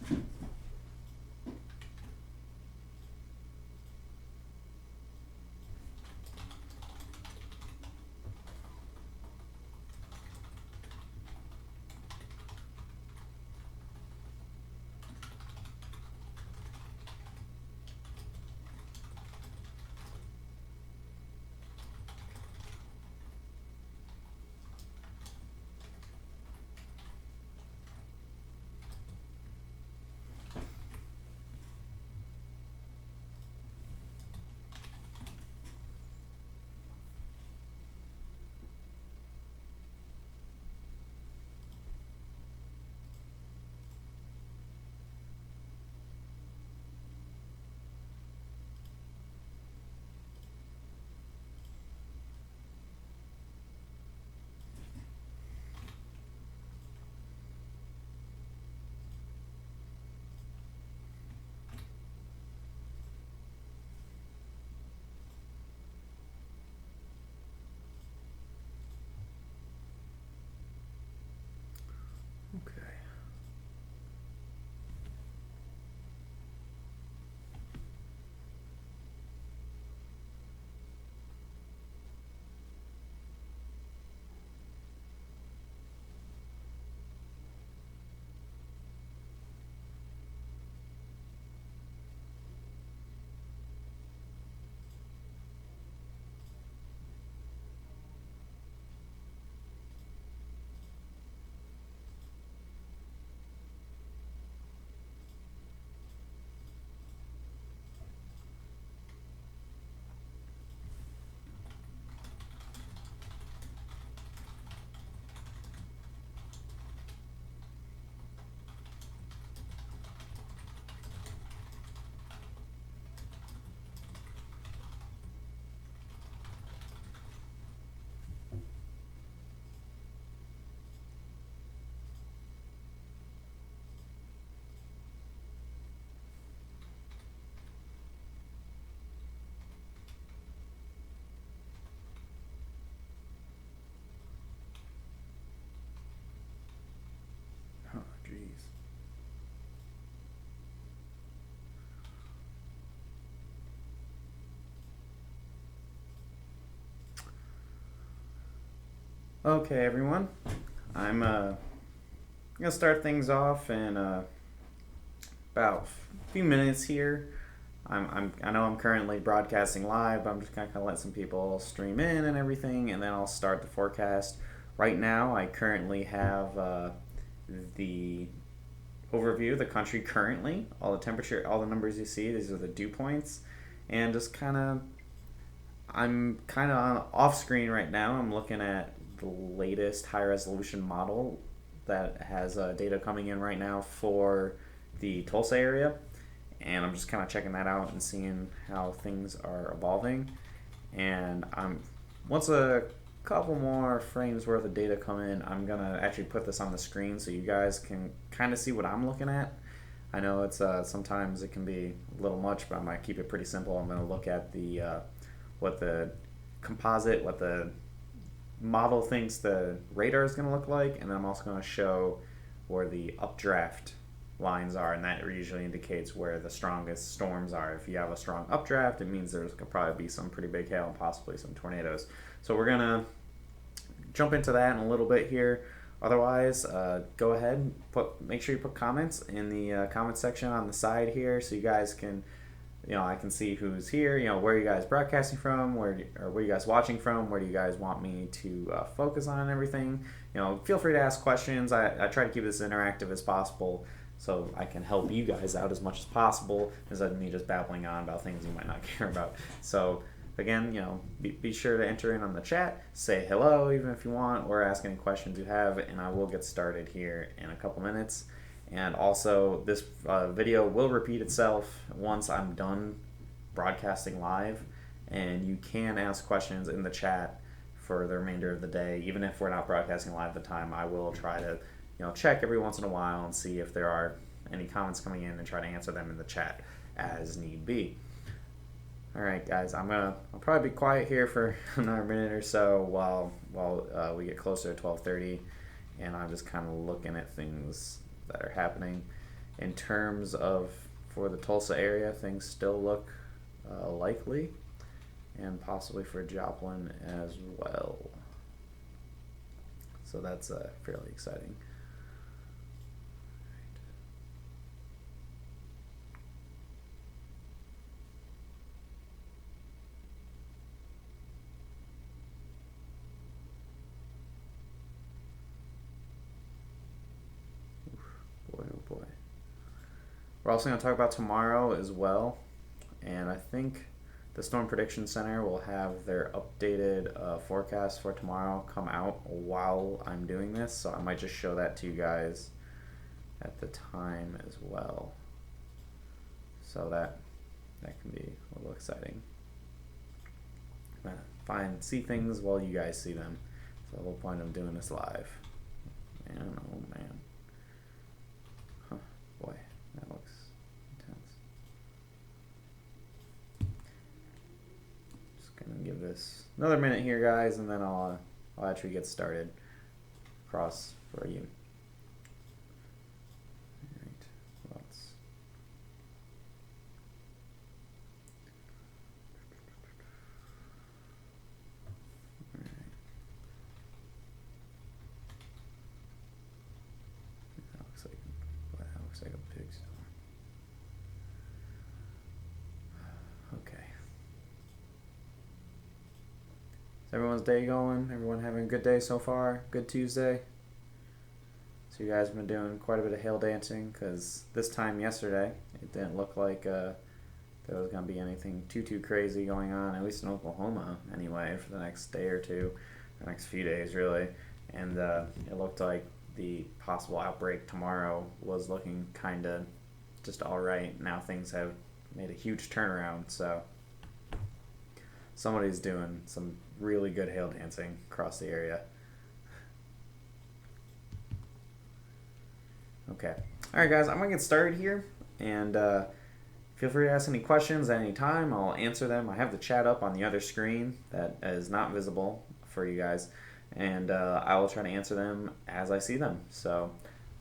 Okay. Oh, jeez. Okay, everyone. I'm gonna start things off in about a few minutes here. I know I'm currently broadcasting live, but I'm just gonna kind of let some people stream in and everything, and then I'll start the forecast. Right now, I currently have the overview of the country currently, all the temperature, all the numbers you see. These are the dew points, and just I'm kind of on off screen right now. I'm looking at the latest high resolution model that has data coming in right now for the Tulsa area, and I'm just kind of checking that out and seeing how things are evolving. And I'm once a couple more frames worth of data come in, I'm gonna actually put this on the screen so you guys can kind of see what I'm looking at. I know it's sometimes it can be a little much, but I'm gonna keep it pretty simple. I'm gonna look at the what the composite, what the model thinks the radar is going to look like, and then I'm also going to show where the updraft lines are, and that usually indicates where the strongest storms are. If you have a strong updraft, it means there's could probably be some pretty big hail and possibly some tornadoes. So we're going to jump into that in a little bit here. Otherwise, go ahead and make sure you put comments in the comment section on the side here so you guys can, I can see who's here, where are you guys broadcasting from, where are you guys watching from, where do you guys want me to focus on and everything. Feel free to ask questions. I try to keep this interactive as possible so I can help you guys out as much as possible instead of me just babbling on about things you might not care about. So again, be sure to enter in on the chat, say hello even if you want, or ask any questions you have, and I will get started here in a couple minutes. And also, this video will repeat itself once I'm done broadcasting live, and you can ask questions in the chat for the remainder of the day. Even if we're not broadcasting live at the time, I will try to check every once in a while and see if there are any comments coming in and try to answer them in the chat as need be. Alright guys, I'll probably be quiet here for another minute or so while we get closer to 12:30, and I'm just kind of looking at things that are happening. in terms of for the Tulsa area, things still look likely, and possibly for Joplin as well. So that's fairly exciting. Boy, oh boy. We're also going to talk about tomorrow as well, and I think the Storm Prediction Center will have their updated forecast for tomorrow come out while I'm doing this, so I might just show that to you guys at the time as well. So that can be a little exciting. See things while you guys see them. So the whole point of doing this live. Man, oh man. Huh, boy, that looks intense. Just gonna give this another minute here, guys, and then I'll actually get started across for you. Like a pig store. Okay. Is everyone's day going? Everyone having a good day so far? Good Tuesday? So you guys have been doing quite a bit of hail dancing, because this time yesterday it didn't look like there was going to be anything too crazy going on, at least in Oklahoma anyway, for the next day or two, the next few days really. And it looked like the possible outbreak tomorrow was looking kind of just all right. Now things have made a huge turnaround, so somebody's doing some really good hail dancing across the area. Okay. All right, guys, I'm going to get started here, and feel free to ask any questions at any time. I'll answer them. I have the chat up on the other screen that is not visible for you guys, and I will try to answer them as I see them. So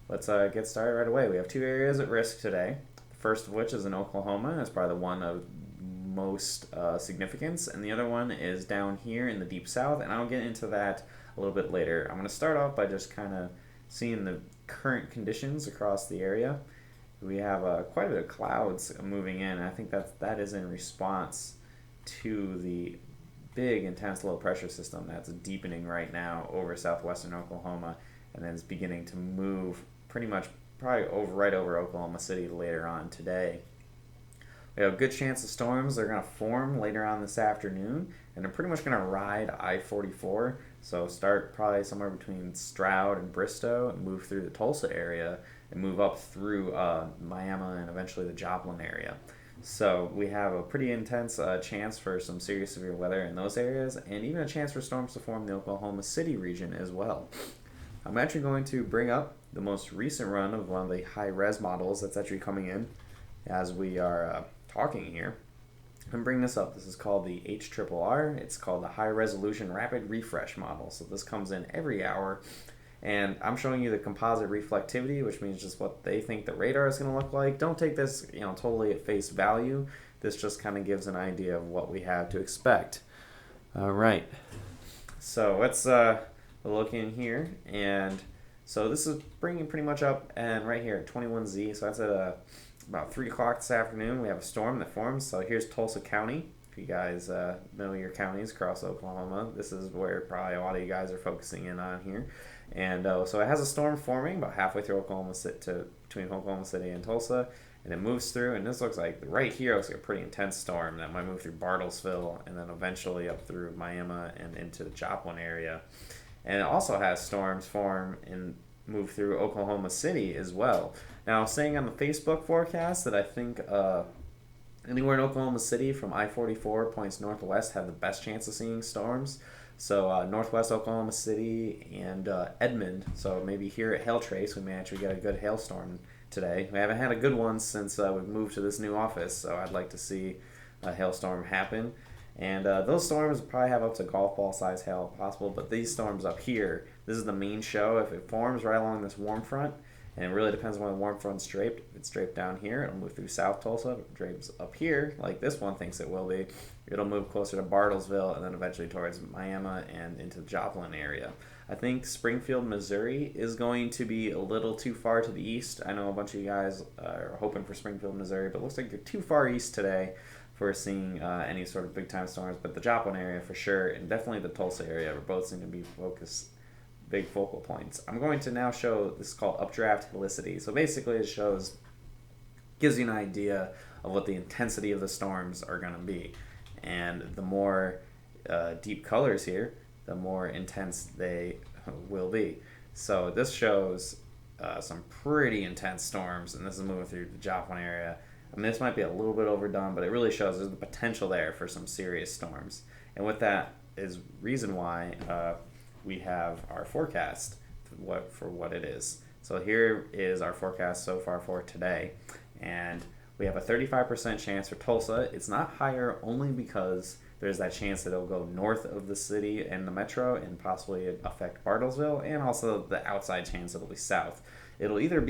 let's get started right away. We have two areas at risk today. The first of which is in Oklahoma. It's probably the one of most significance, and the other one is down here in the deep south, and I'll get into that a little bit later. I'm going to start off by just kind of seeing the current conditions across the area. We have quite a bit of clouds moving in, and I think that is in response to the big intense low pressure system that's deepening right now over southwestern Oklahoma, and then is beginning to move pretty much probably right over Oklahoma City later on today. We have a good chance of storms. They're going to form later on this afternoon, and they're pretty much going to ride I-44. So start probably somewhere between Stroud and Bristow and move through the Tulsa area and move up through Miami and eventually the Joplin area. So we have a pretty intense chance for some serious severe weather in those areas, and even a chance for storms to form in the Oklahoma City region as well. I'm actually going to bring up the most recent run of one of the high-res models that's actually coming in as we are talking here. And bring this up. This is called the HRRR. It's called the High Resolution Rapid Refresh Model. So this comes in every hour. And I'm showing you the composite reflectivity, which means just what they think the radar is going to look like. Don't take this, totally at face value. This just kind of gives an idea of what we have to expect. All right. So let's look in here. And so this is bringing pretty much up, and right here at 21Z. So that's at about 3 o'clock this afternoon. We have a storm that forms. So here's Tulsa County. If you guys know your counties across Oklahoma, this is where probably a lot of you guys are focusing in on here. And so it has a storm forming about halfway through between Oklahoma City and Tulsa, and it moves through. And this looks like right here looks like a pretty intense storm that might move through Bartlesville and then eventually up through Miami and into the Joplin area. And it also has storms form and move through Oklahoma City as well. Now, I was saying on the Facebook forecast that I think anywhere in Oklahoma City from I-44 points northwest have the best chance of seeing storms. So northwest Oklahoma City and Edmond. So maybe here at Hail Trace we may actually get a good hailstorm today. We haven't had a good one since we've moved to this new office, so I'd like to see a hailstorm happen. And those storms probably have up to golf ball size hail possible, but these storms up here, this is the main show. If it forms right along this warm front, and it really depends on when the warm front's draped. If it's draped down here, it'll move through South Tulsa. If it drapes up here, like this one thinks it will be, it'll move closer to Bartlesville and then eventually towards Miami and into the Joplin area. I think Springfield, Missouri is going to be a little too far to the east. I know a bunch of you guys are hoping for Springfield, Missouri, but it looks like you're too far east today for seeing any sort of big time storms. But the Joplin area for sure, and definitely the Tulsa area, are both seem to be big focal points. I'm going to now show, this is called updraft helicity. So basically it gives you an idea of what the intensity of the storms are going to be. And the more deep colors here, the more intense they will be. So this shows some pretty intense storms, and this is moving through the Joplin area. I mean, this might be a little bit overdone, but it really shows there's the potential there for some serious storms. And with that is reason why we have our forecast for what it is. So here is our forecast so far for today. And we have a 35% chance for Tulsa. It's not higher only because there's that chance that it'll go north of the city and the metro and possibly affect Bartlesville, and also the outside chance it'll be south. It'll either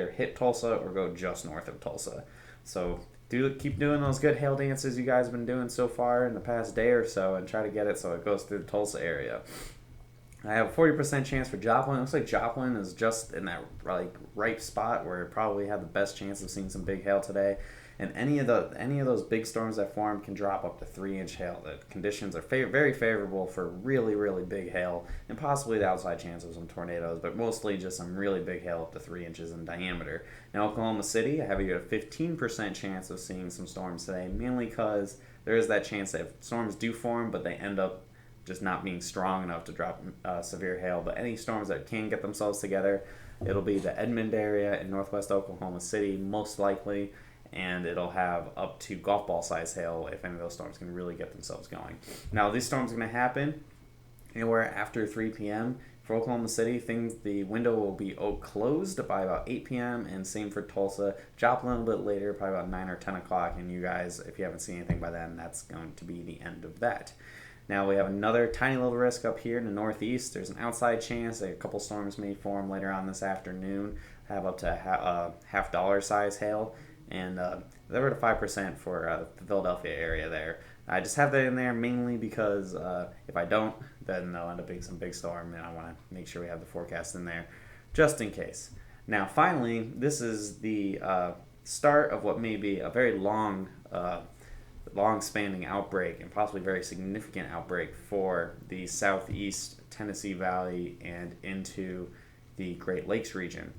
hit Tulsa or go just north of Tulsa. So keep doing those good hail dances you guys have been doing so far in the past day or so and try to get it so it goes through the Tulsa area. I have a 40% chance for Joplin. It looks like Joplin is just in that ripe spot where it probably had the best chance of seeing some big hail today. And any of those big storms that form can drop up to 3-inch hail. The conditions are very favorable for really, really big hail and possibly the outside chance of some tornadoes, but mostly just some really big hail up to 3 inches in diameter. Now, Oklahoma City, I have a 15% chance of seeing some storms today, mainly because there is that chance that if storms do form, but they end up just not being strong enough to drop severe hail. But any storms that can get themselves together, it'll be the Edmond area in northwest Oklahoma City, most likely, and it'll have up to golf ball size hail if any of those storms can really get themselves going. Now, these storms are going to happen anywhere after 3 p.m. For Oklahoma City, the window will be closed by about 8 p.m. and same for Tulsa. Joplin a little bit later, probably about 9 or 10 o'clock. And you guys, if you haven't seen anything by then, that's going to be the end of that. Now we have another tiny little risk up here in the northeast. There's an outside chance that a couple storms may form later on this afternoon, have up to half dollar size hail, and they're at 5% for the Philadelphia area there. I just have that in there mainly because if I don't, then they'll end up being some big storm, and I want to make sure we have the forecast in there just in case. Now, finally, this is the start of what may be a very long-spanning outbreak and possibly very significant outbreak for the southeast Tennessee Valley and into the Great Lakes region.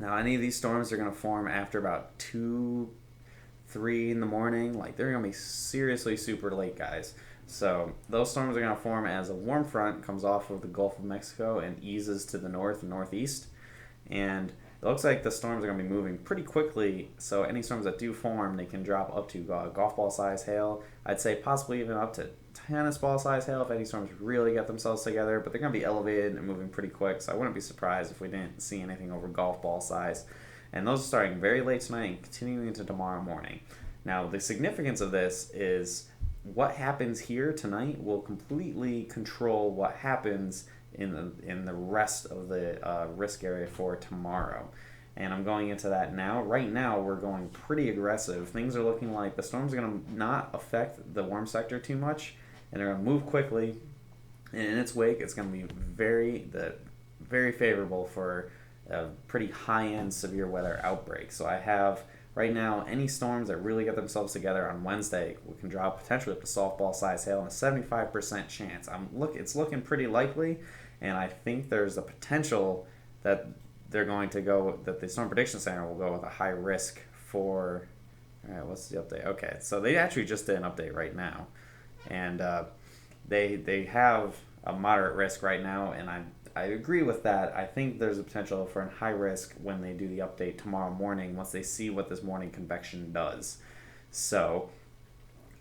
Now, any of these storms are going to form after about 2, 3 in the morning. Like, they're going to be seriously super late, guys. So those storms are going to form as a warm front comes off of the Gulf of Mexico and eases to the north and northeast. And it looks like the storms are going to be moving pretty quickly, so any storms that do form, they can drop up to golf ball size hail. I'd say possibly even up to tennis ball size hail if any storms really get themselves together, but they're going to be elevated and moving pretty quick, so I wouldn't be surprised if we didn't see anything over golf ball size. And those are starting very late tonight and continuing into tomorrow morning. Now, the significance of this is what happens here tonight will completely control what happens in the rest of the risk area for tomorrow. And I'm going into that now. Right now, we're going pretty aggressive. Things are looking like the storms are going to not affect the warm sector too much, and they're going to move quickly. And in its wake, it's going to be very favorable for a pretty high-end severe weather outbreak. So I have right now any storms that really get themselves together on Wednesday, we can drop potentially up to softball size hail and a 75% chance. It's looking pretty likely, and I think there's a potential that that the Storm Prediction Center will go with a high risk for. All right, what's the update? Okay, so they actually just did an update right now, and they have a moderate risk right now, and I agree with that. I think there's a potential for a high risk when they do the update tomorrow morning once they see what this morning convection does. So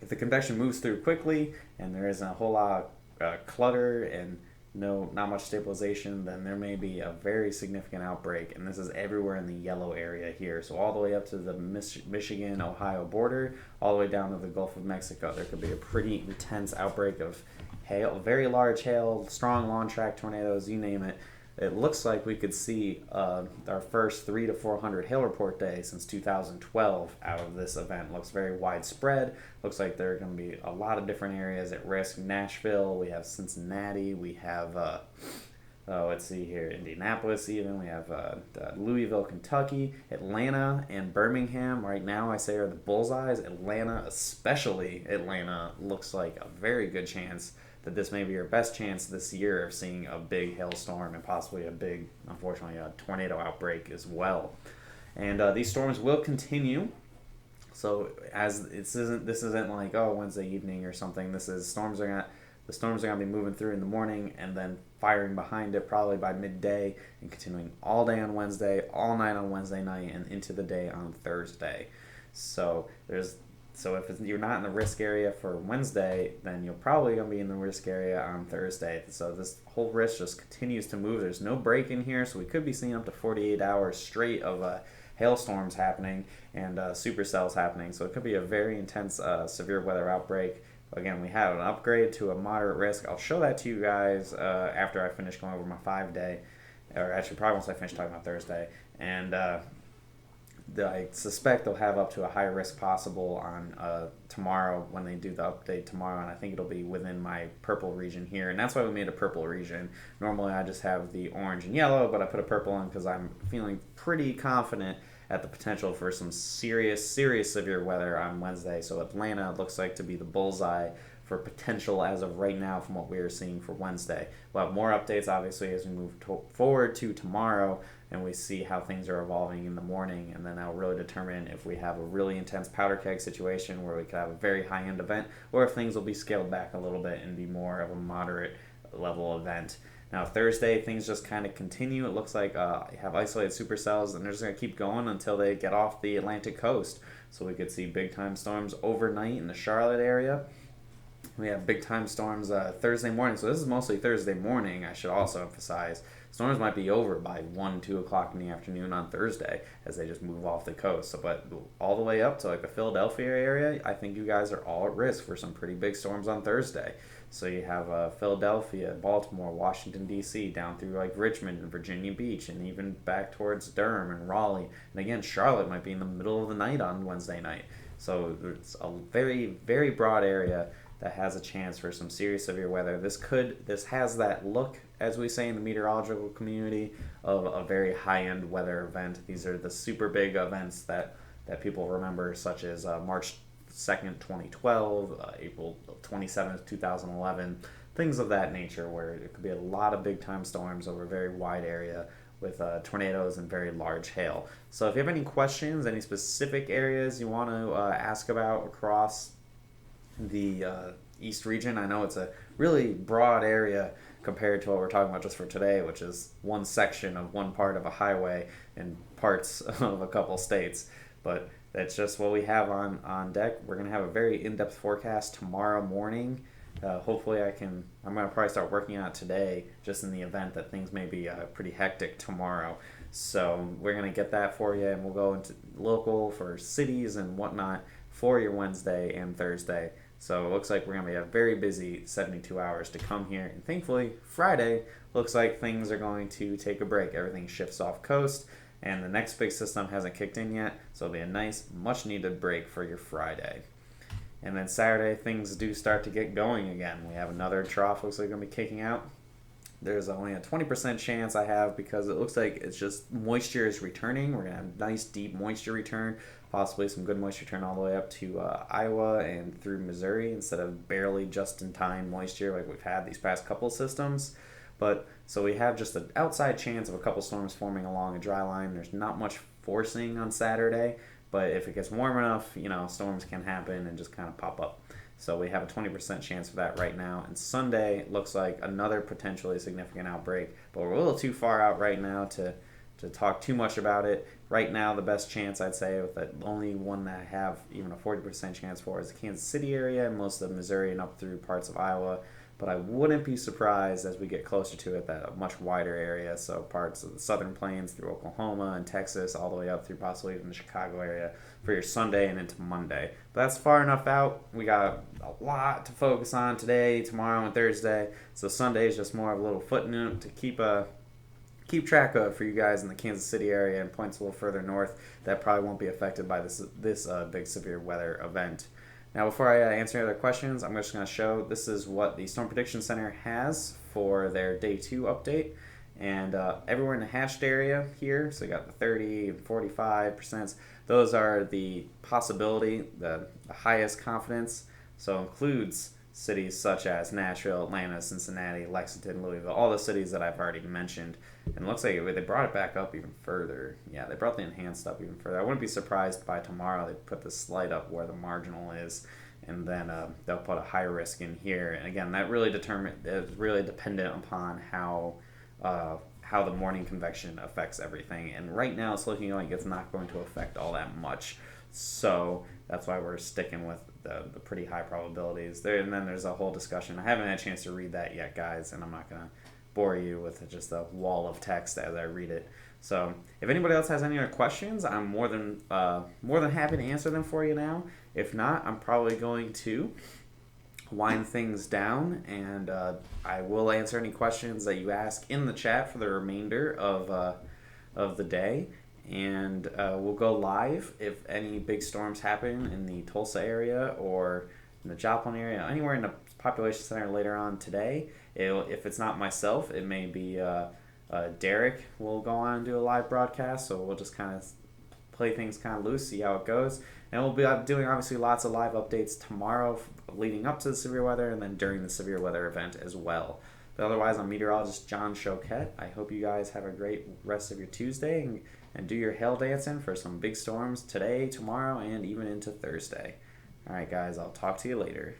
if the convection moves through quickly and there isn't a whole lot of clutter and not much stabilization, then there may be a very significant outbreak, and this is everywhere in the yellow area here. So all the way up to the Michigan-Ohio border, all the way down to the Gulf of Mexico. There could be a pretty intense outbreak of hail, very large hail, strong lawn track tornadoes, you name it. It looks like we could see our first 300 to 400 hail report day since 2012 out of this event. Looks very widespread. Looks like there are going to be a lot of different areas at risk. Nashville, we have Cincinnati, we have, let's see here, Indianapolis even. We have Louisville, Kentucky, Atlanta, and Birmingham. Right now, I say are the bullseyes. Atlanta, especially Atlanta, looks like a very good chance that this may be your best chance this year of seeing a big hailstorm and possibly a big, unfortunately, a tornado outbreak as well. And these storms will continue. So as this isn't like Wednesday evening or something. The storms are gonna be moving through in the morning and then firing behind it probably by midday and continuing all day on Wednesday, all night on Wednesday night, and into the day on Thursday. So if you're not in the risk area for Wednesday, then you're probably going to be in the risk area on Thursday. So this whole risk just continues to move. There's no break in here, so we could be seeing up to 48 hours straight of hailstorms happening and supercells happening. So it could be a very intense severe weather outbreak. Again, we have an upgrade to a moderate risk. I'll show that to you guys after I finish going over my 5-day, or actually probably once I finish talking about Thursday. And I suspect they'll have up to a high risk possible on tomorrow when they do the update tomorrow, and I think it'll be within my purple region here, and that's why we made a purple region. Normally I just have the orange and yellow, but I put a purple in because I'm feeling pretty confident at the potential for some serious severe weather on Wednesday. So Atlanta looks like to be the bullseye for potential as of right now from what we are seeing for Wednesday. We'll have more updates obviously as we move forward to tomorrow and we see how things are evolving in the morning, and then that'll really determine if we have a really intense powder keg situation where we could have a very high-end event, or if things will be scaled back a little bit and be more of a moderate level event. Now Thursday, things just kind of continue. It looks like you have isolated supercells, and they're just going to keep going until they get off the Atlantic coast. So we could see big-time storms overnight in the Charlotte area. We have big-time storms Thursday morning. So this is mostly Thursday morning, I should also emphasize. Storms might be over by 1, 2 o'clock in the afternoon on Thursday as they just move off the coast. So, but all the way up to like the Philadelphia area, I think you guys are all at risk for some pretty big storms on Thursday. So you have Philadelphia, Baltimore, Washington, D.C., down through like Richmond and Virginia Beach, and even back towards Durham and Raleigh. And again, Charlotte might be in the middle of the night on Wednesday night. So it's a very, very broad area that has a chance for some serious severe weather. This has that look, as we say in the meteorological community, of a very high-end weather event. These are the super big events that people remember, such as March 2nd, 2012, April 27th, 2011, things of that nature, where it could be a lot of big-time storms over a very wide area with tornadoes and very large hail. So if you have any questions, any specific areas you want to ask about across the East region, I know it's a really broad area compared to what we're talking about just for today, which is one section of one part of a highway and parts of a couple states. But that's just what we have on deck. We're going to have a very in-depth forecast tomorrow morning. Hopefully I'm going to probably start working on it today, just in the event that things may be pretty hectic tomorrow. So we're going to get that for you, and we'll go into local for cities and whatnot for your Wednesday and Thursday. So it looks like we're going to be a very busy 72 hours to come here. And thankfully, Friday looks like things are going to take a break. Everything shifts off coast, and the next big system hasn't kicked in yet. So it'll be a nice, much-needed break for your Friday. And then Saturday, things do start to get going again. We have another trough looks like going to be kicking out. There's only a 20% chance I have because it looks like it's just moisture is returning. We're going to have nice, deep moisture return. Possibly some good moisture return all the way up to Iowa and through Missouri instead of barely just-in-time moisture like we've had these past couple systems. But so we have just an outside chance of a couple storms forming along a dry line. There's not much forcing on Saturday, but if it gets warm enough, storms can happen and just kind of pop up. So we have a 20% chance for that right now. And Sunday looks like another potentially significant outbreak, but we're a little too far out right now to talk too much about it. Right now, the best chance, I'd say, with the only one that I have even a 40% chance for is the Kansas City area and most of Missouri and up through parts of Iowa. but I wouldn't be surprised as we get closer to it that a much wider area, so parts of the southern plains through Oklahoma and Texas, all the way up through possibly even the Chicago area for your Sunday and into Monday. But that's far enough out. We got a lot to focus on today, tomorrow, and Thursday. So Sunday is just more of a little footnote to keep track of for you guys in the Kansas City area and points a little further north that probably won't be affected by this big severe weather event. Now, before I answer any other questions, I'm just going to show this is what the Storm Prediction Center has for their Day 2 update. And everywhere in the hashed area here, so you got the 30 and 45%, those are the possibility, the highest confidence. So includes cities such as Nashville, Atlanta, Cincinnati, Lexington, Louisville, all the cities that I've already mentioned. And it looks like they brought it back up even further. Yeah, they brought the enhanced up even further. I wouldn't be surprised by tomorrow they put the slight up where the marginal is, and then they'll put a high risk in here. And again, that really is really dependent upon how the morning convection affects everything. And right now it's looking like it's not going to affect all that much. So that's why we're sticking with the pretty high probabilities there. And then there's a whole discussion. I haven't had a chance to read that yet, guys, and I'm not going to bore you with just a wall of text as I read it. So if anybody else has any other questions, I'm more than happy to answer them for you now. If not, I'm probably going to wind things down, and I will answer any questions that you ask in the chat for the remainder of the day. And we'll go live if any big storms happen in the Tulsa area or in the Joplin area, anywhere in the population center later on today. If it's not myself, it may be Derik will go on and do a live broadcast, so we'll just kind of play things kind of loose, see how it goes. And we'll be doing obviously lots of live updates tomorrow leading up to the severe weather and then during the severe weather event as well. But otherwise, I'm meteorologist John Choquette. I hope you guys have a great rest of your Tuesday and do your hail dancing for some big storms today, tomorrow, and even into Thursday. All right, guys, I'll talk to you later.